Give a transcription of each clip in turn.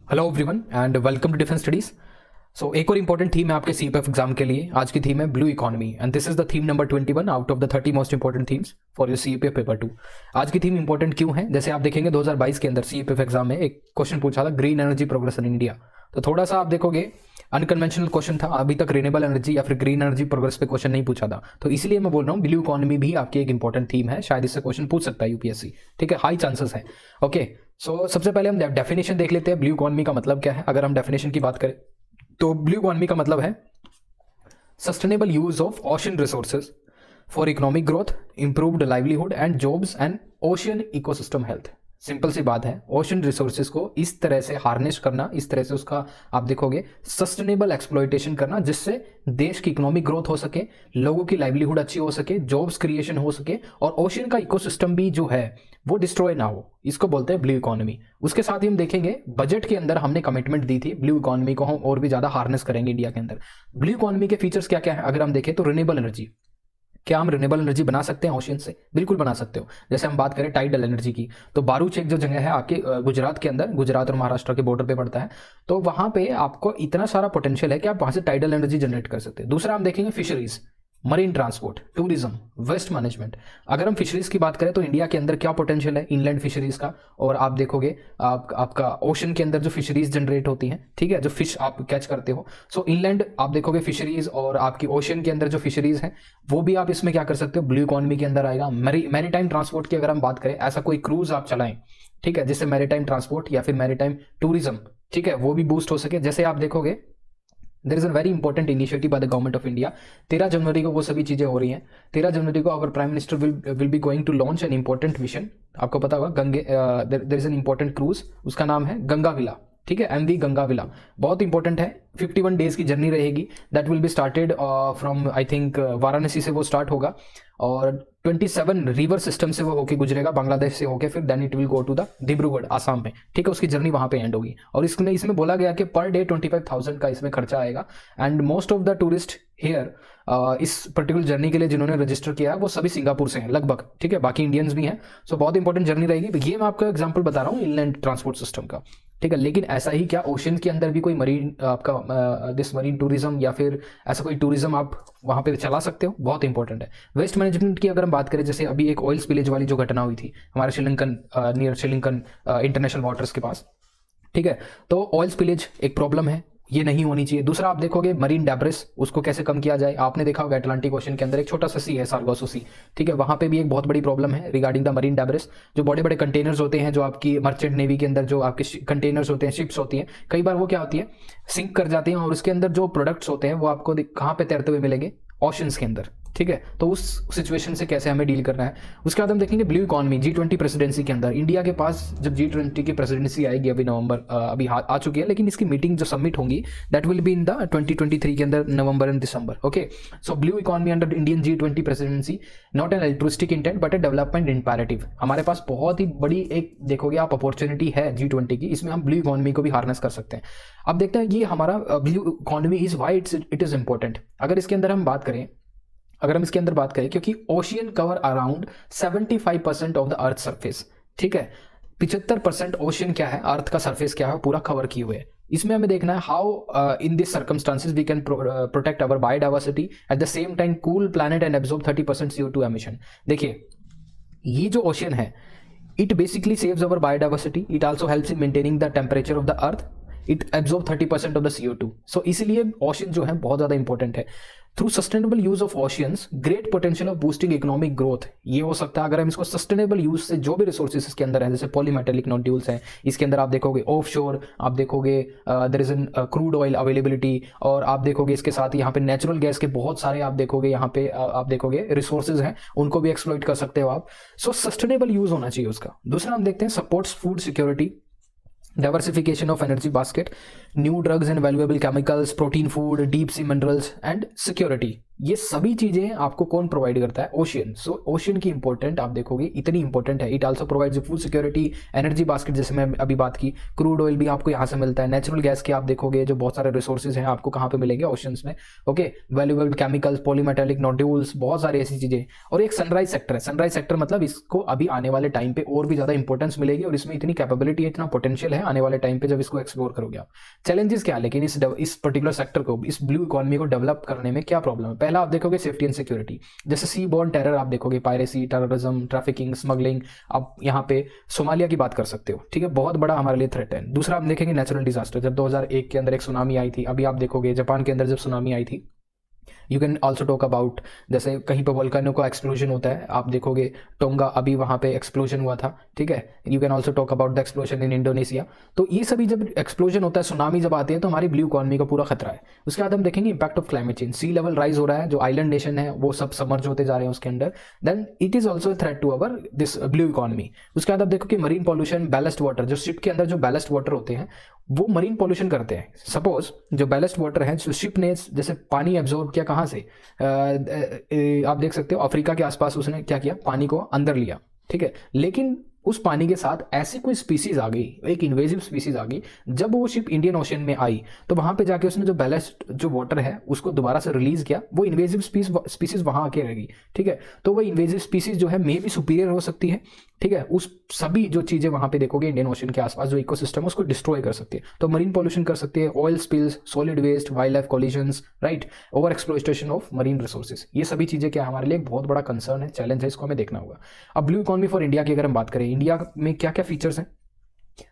Hello everyone and welcome to defence studies. So एक और important theme है आपके सीपीएफ एग्जाम के लिए। आज की थीम है blue economy and this is the theme number 21 out of the 30 most important themes for your CPF paper 2। आज की थीम इंपॉर्टेंट क्यों है? जैसे आप देखेंगे 2022 के अंदर सीपीएफ एग्जाम में एक क्वेश्चन पूछा था, green energy progress in India. तो थोड़ा सा आप देखोगे अनकन्वेंशनल क्वेश्चन था, अभी तक रिन्यूएबल एनर्जी या फिर ग्रीन एनर्जी प्रोग्रेस पे क्वेश्चन नहीं पूछा था। तो इसीलिए मैं बोल रहा हूँ ब्लू इकोनॉमी भी आपकी एक इंपॉर्टेंट थीम है, शायद इससे क्वेश्चन पूछ सकता है यूपीएससी। ठीक है, हाई चांसेस है। ओके, सो सबसे पहले हम डेफिनेशन देख लेते हैं ब्लू इकोनॉमी का मतलब क्या है। अगर हम डेफिनेशन की बात करें तो ब्लू इकोनॉमी का मतलब है sustainable use of ocean resources for economic growth, improved livelihood and jobs and ocean ecosystem health. Simple सी बात है, ओशन रिसोर्सेज को इस तरह से हार्नेस करना, इस तरह से उसका आप देखोगे सस्टेनेबल एक्सप्लॉयटेशन करना, जिससे देश की इकोनॉमिक ग्रोथ हो सके, लोगों की लाइवलीहुड अच्छी हो सके, जॉब्स क्रिएशन हो सके और ओशन का इकोसिस्टम भी जो है वो डिस्ट्रॉय ना हो। इसको बोलते हैं ब्लू इकोनॉमी। उसके साथ ही हम देखेंगे बजट के अंदर हमने कमिटमेंट दी थी ब्लू इकोनॉमी को हम और भी ज्यादा हार्नेस करेंगे इंडिया के अंदर। ब्लू इकोनॉमी के फीचर्स क्या क्या है अगर हम देखें तो रिन्यूएबल एनर्जी। क्या हम रिन्यूएबल एनर्जी बना सकते हैं ओशियन से? बिल्कुल बना सकते हो। जैसे हम बात करें टाइडल एनर्जी की, तो बारूच एक जो जगह है आपके गुजरात के अंदर, गुजरात और महाराष्ट्र के बॉर्डर पे पड़ता है, तो वहां पे आपको इतना सारा पोटेंशियल है कि आप वहां से टाइडल एनर्जी जनरेट कर सकते हैं। दूसरा हम देखेंगे fisheries, marine transport, tourism, waste management. अगर हम फिशरीज की बात करें तो इंडिया के अंदर क्या पोटेंशियल है इनलैंड फिशरीज का, और आप देखोगे आपका ओशन के अंदर जो फिशरीज जनरेट होती हैं, ठीक है, जो फिश आप कैच करते हो। सो इनलैंड आप देखोगे फिशरीज और आपकी ओशन के अंदर जो फिशरीज हैं वो भी आप इसमें क्या कर सकते हो, ब्लू इकोनॉमी के अंदर आएगा। मैरीटाइम ट्रांसपोर्ट की अगर हम बात करें, ऐसा कोई क्रूज आप चलाएं, ठीक है, जिससे मैरीटाइम ट्रांसपोर्ट या फिर मैरीटाइम टूरिज्म, ठीक है, वो भी बूस्ट हो सके। जैसे आप देखोगे there is a very important initiative by the government of India. 13 जनवरी को वो सभी चीजें हो रही हैं। 13 जनवरी को our prime minister will be going to launch an important mission. आपको पता होगा गंगे there is an important cruise, उसका नाम है गंगाविला, ठीक है, एमवी गंगाविला। बहुत इंपॉर्टेंट है, 51 डेज की जर्नी रहेगी। That will be started from I think Varanasi से वो स्टार्ट होगा और 27 रिवर सिस्टम से वो होके गुजरेगा, बांग्लादेश से होके, फिर then it will go to the Dibrugarh Assam में, ठीक है, उसकी जर्नी वहां पे एंड होगी। और इसमें बोला गया कि पर डे 25,000 का इसमें खर्चा आएगा and most of the tourist here इस पर्टिकुलर जर्नी के लिए जिन्होंने रजिस्टर किया है वो सभी सिंगापुर से हैं लगभग, ठीक है, बाकी इंडियंस भी हैं। सो बहुत इंपॉर्टेंट जर्नी रहेगी। ये मैं आपका एग्जांपल बता रहा हूँ इनलैंड ट्रांसपोर्ट सिस्टम का, ठीक है। लेकिन ऐसा ही क्या ओशन के अंदर भी कोई मरीन आपका दिस मरीन टूरिज्म या फिर ऐसा कोई टूरिज्म आप वहां पे चला सकते हो? बहुत इंपॉर्टेंट है। वेस्ट मैनेजमेंट की अगर हम बात करें, जैसे अभी एक ऑयल स्पिलेज वाली जो घटना हुई थी हमारे Sri Lankan near Sri Lankan international waters के पास, ठीक है, तो ऑयल स्पिलेज एक प्रॉब्लम है, ये नहीं होनी चाहिए। दूसरा आप देखोगे मरीन डेब्रिस, उसको कैसे कम किया जाए। आपने देखा होगा अटलांटिक ओशन के अंदर एक छोटा सा सी है, सार्गासो सी, ठीक है, वहां पे भी एक बहुत बड़ी प्रॉब्लम है रिगार्डिंग द मरीन डेब्रिस। जो बड़े बड़े कंटेनर्स होते हैं, जो आपकी मर्चेंट नेवी के अंदर जो आपके कंटेनर्स होते हैं, शिप्स होती हैं, कई बार वो क्या होती है, सिंक कर जाती हैं और उसके अंदर जो प्रोडक्ट्स होते हैं वो आपको कहाँ पे तैरते हुए मिलेंगे? ओशंस के अंदर, ठीक है। तो उस सिचुएशन से कैसे हमें डील करना है। उसके बाद हम देखेंगे ब्लू इकोनॉमी G20 प्रेसिडेंसी के अंदर। इंडिया के पास जब G20 की प्रेसिडेंसी आएगी, अभी नवंबर अभी आ चुकी है, लेकिन इसकी मीटिंग जो सबमिट होंगी that will be in the 2023 के अंदर, November and December. Okay, so blue economy under Indian G20 presidency, not an altruistic intent but a development imperative. हमारे पास बहुत ही बड़ी एक देखोगे आप अपॉर्चुनिटी है G20 की, इसमें हम ब्लू इकोनॉमी को भी हार्नेस कर सकते हैं। अब देखते हैं ये हमारा blue economy is why it is important. अगर इसके अंदर हम बात करें, क्योंकि ocean cover around 75% of the earth surface, ठीक है, 75% ओशियन क्या है, अर्थ का सरफेस क्या है, पूरा कवर किए हुए है। इसमें हमें देखना है how in this circumstances we can protect our biodiversity at the same time cool planet and absorb 30% CO2 emission. देखिए ये जो ओशियन है it basically saves our biodiversity, it also helps in maintaining the temperature of the earth, it absorb 30% of the CO2। So इसीलिए ocean जो है बहुत ज्यादा important है। Through sustainable use of oceans great potential of boosting economic growth, ये हो सकता है अगर हम इसको सस्टेनेबल यूज से, जो भी रिसोर्सेज इसके अंदर है, जैसे पॉलीमेटेलिक नोड्यूल्स हैं इसके अंदर, आप देखोगे ऑफ शोर, आप देखोगे there is an crude oil availability, और आप देखोगे इसके साथ यहाँ पे नेचुरल गैस के बहुत सारे आप देखोगे यहाँ पे आप देखोगे रिसोर्सेज हैं, उनको भी एक्सप्लॉइट कर सकते हो आप। सो सस्टेनेबल यूज होना चाहिए उसका। दूसरा हम देखते हैं supports food security, diversification of energy basket, new drugs and valuable chemicals, protein food, deep sea minerals and security, ये सभी चीजें आपको कौन प्रोवाइड करता है? ओशियन। सो ओशियन की इंपॉर्टेंट आप देखोगे इतनी इंपॉर्टेंट है। It also provides food security, energy basket, जैसे मैं अभी बात की, क्रूड ऑयल भी आपको यहाँ से मिलता है, नेचुरल गैस के आप देखोगे जो बहुत सारे रिसोर्सेज हैं आपको कहाँ पे मिलेंगे? ओशियंस में। Okay, valuable chemicals, polymetallic nodules, बहुत सारी ऐसी चीजें। और एक सनराइज सेक्टर है। सनराइज सेक्टर मतलब इसको अभी आने वाले टाइम पे और भी ज्यादा इंपॉर्टेंस मिलेगी और इसमें इतनी कैपेबिलिटी है, इतना पोटेंशियल है आने वाले टाइम पे जब इसको एक्सप्लोर करोगे आप। चैलेंजेस क्या है लेकिन इस पर्टिकुलर सेक्टर को, इस ब्लू इकोनॉमी को डेवलप करने में क्या प्रॉब्लम है? पहला आप देखोगे सेफ्टी एंड सिक्योरिटी, जैसे सी बॉर्न टेरर आप देखोगे, पायरेसी, टेररिज्म, ट्रैफिकिंग, स्मगलिंग। आप यहाँ पे सोमालिया की बात कर सकते हो, ठीक है, बहुत बड़ा हमारे लिए थ्रेट है। दूसरा आप देखेंगे नेचुरल डिजास्टर, जब 2001 के अंदर एक सुनामी आई थी, अभी आप देखोगे जापान के अंदर जब सुनामी आई थी। You can also talk about, जैसे कहीं पर वोल्केनो का एक्सप्लोजन होता है, आप देखोगे टोंगा, अभी वहाँ पे एक्सप्लोजन हुआ था, ठीक है। You can also talk about the explosion in Indonesia. तो ये सभी जब एक्सप्लोजन होता है, सुनामी जब आते हैं, तो हमारी ब्लू इकॉनमी का पूरा खतरा है। उसके बाद हम देखेंगे impact of climate change, sea level rise हो रहा है, जो आइलैंड नेशन है वो सब सबमर्ज होते जा रहे हैं उसके अंदर, then it is also threat to our this blue economy. उसके बाद आप देखो कि मरीन पॉल्यूशन, बैलेस्ट वाटर, जो शिप के अंदर जो बैलेस्ट वाटर होते हैं वो मरीन पॉल्यूशन करते हैं। सपोज जो बैलेस्ट वाटर है, जो शिप ने जैसे पानी एब्जॉर्ब किया कहाँ से, आप देख सकते हो अफ्रीका के आसपास उसने क्या किया, पानी को अंदर लिया, ठीक है। लेकिन उस पानी के साथ ऐसी कोई स्पीसीज आ गई, एक इन्वेजिव स्पीसीज आ गई, जब वो शिप इंडियन ओशन में आई तो वहां पे जाके उसने जो बैलेस्ट जो वाटर है उसको दोबारा से रिलीज किया, वो इन्वेजिव स्पीसीज वहां आके रह गई, ठीक है। तो वो इन्वेजिव स्पीसीज जो है मे भी सुपीरियर हो सकती है, ठीक है। उस सभी जो चीजें वहां पे देखोगे इंडियन ओशन के आसपास जो इकोसिस्टम उसको डिस्ट्रॉय कर सकती है। तो मरीन पॉल्यूशन कर सकती है, oil spills, solid waste, wildlife collisions, right, over exploitation of marine resources. ये सभी चीजें क्या हमारे लिए एक बहुत बड़ा कंसर्न है, चैलेंज है, इसको हमें देखना होगा। अब ब्लू इकॉनमी फॉर इंडिया की अगर हम बात करें, इंडिया में क्या क्या फीचर्स हैं?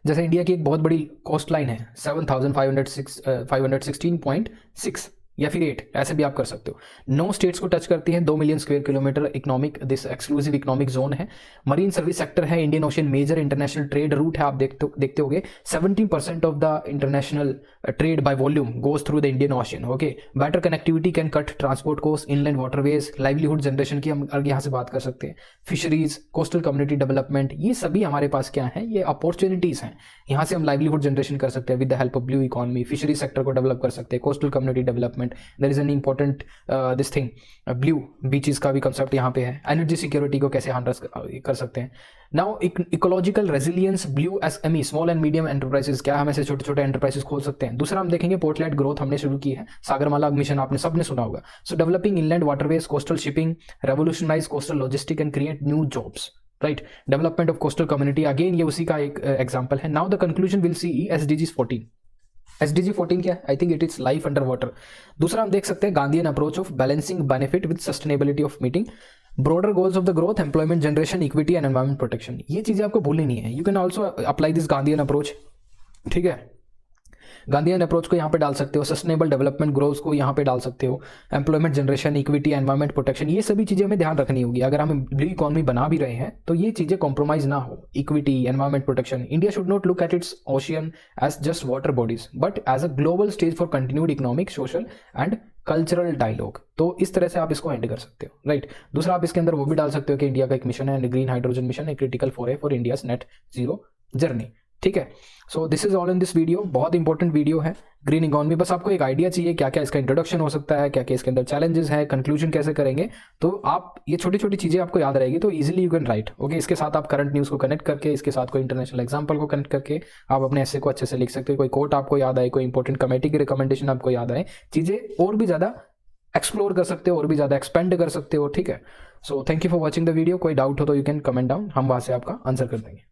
जैसे इंडिया की एक बहुत बड़ी कोस्ट लाइन है 7516.6 या फिर 8, ऐसे भी आप कर सकते हो। 9 स्टेट्स को टच करती है, 2 million square kilometre economic, this exclusive economic zone है। मरीन सर्विस सेक्टर है, Indian Ocean major international trade route है, आप देखते होगे 17% of the international trade by volume goes through the Indian Ocean. Okay, better connectivity can cut transport cost, inland waterways, livelihood generation की हम यहाँ से बात कर सकते हैं, फिशरीज, कोस्टल कम्युनिटी डेवलपमेंट, ये सभी हमारे पास क्या है, ये अपॉर्चुनिटीज हैं। यहाँ से हम लाइवलीहुड जनरेशन कर सकते हैं with the help of blue economy, fishery sector को डेवलप कर सकते हैं, coastal community development, there is an important this thing, blue beaches का भी कंसेप्ट यहाँ पे है। एनर्जी सिक्योरिटी को कैसे हार्नेस कर सकते हैं। Now ecological resilience, blue SME, small and medium enterprises, क्या हम ऐसे छोटे छोटे एंटरप्राइजेस खोल सकते हैं। दूसरा हम देखेंगे पोर्टलेट ग्रोथ, हमने शुरू की है, सागरमाला मिशन आपने सबने सुना होगा। So developing inland waterways, coastal shipping, revolutionise coastal logistic and create new jobs, right. Development of coastal community, again ये उसी का एक एग्जाम्पल है। Now the conclusion will see SDGs 14। SDG 14 क्या है? I think it is life under water. दूसरा हम देख सकते हैं Gandhian approach of balancing benefit with sustainability of meeting broader goals of the growth, employment generation, equity and environment protection. ये चीजें आपको भूलनी नहीं है। You can also apply this Gandhian approach, ठीक है। गांधीयन अप्रोच को यहाँ पे डाल सकते हो, सस्टेनेबल डेवलपमेंट ग्रोथ को यहाँ पे डाल सकते हो, employment generation, equity, environment protection, ये सभी चीजें हमें ध्यान रखनी होगी। अगर हम ब्लू इकोनॉमी बना भी रहे हैं तो ये चीजें कॉम्प्रोमाइज ना हो, equity, environment protection. India should not look at its ocean as just water bodies but as a global stage for continued economic, social and cultural dialogue. तो इस तरह से आप इसको एंड कर सकते हो, राइट। दूसरा आप इसके अंदर वो भी डाल सकते हो कि इंडिया का एक मिशन है, ग्रीन हाइड्रोजन मिशन, एक critical for India's net zero journey, ठीक है। So this is all in this video, बहुत इंपॉर्टेंट वीडियो है ग्रीन इकोनॉमी। बस आपको एक आइडिया चाहिए क्या क्या इसका इंट्रोडक्शन हो सकता है, क्या क्या इसके अंदर चैलेंजेस है, कंक्लूजन कैसे करेंगे, तो आप ये छोटी छोटी चीजें आपको याद रहेगी तो easily you can write. Okay, इसके साथ आप करंट न्यूज़ को कनेक्ट करके, इसके साथ कोई इंटरनेशनल एग्जाम्पल को कनेक्ट करके आप अपने ऐसे को अच्छे से लिख सकते हो। कोई कोट आपको याद आए, कोई इंपॉर्टेंट कमेटी की रिकमेंडेशन आपको याद आए, चीजें और भी ज्यादा एक्सप्लोर कर सकते हो, और भी ज्यादा एक्सपेंड कर सकते हो, ठीक है। So thank you for watching the video. कोई डाउट हो तो यू कैन कमेंट डाउन, हम वहां से आपका आंसर कर देंगे।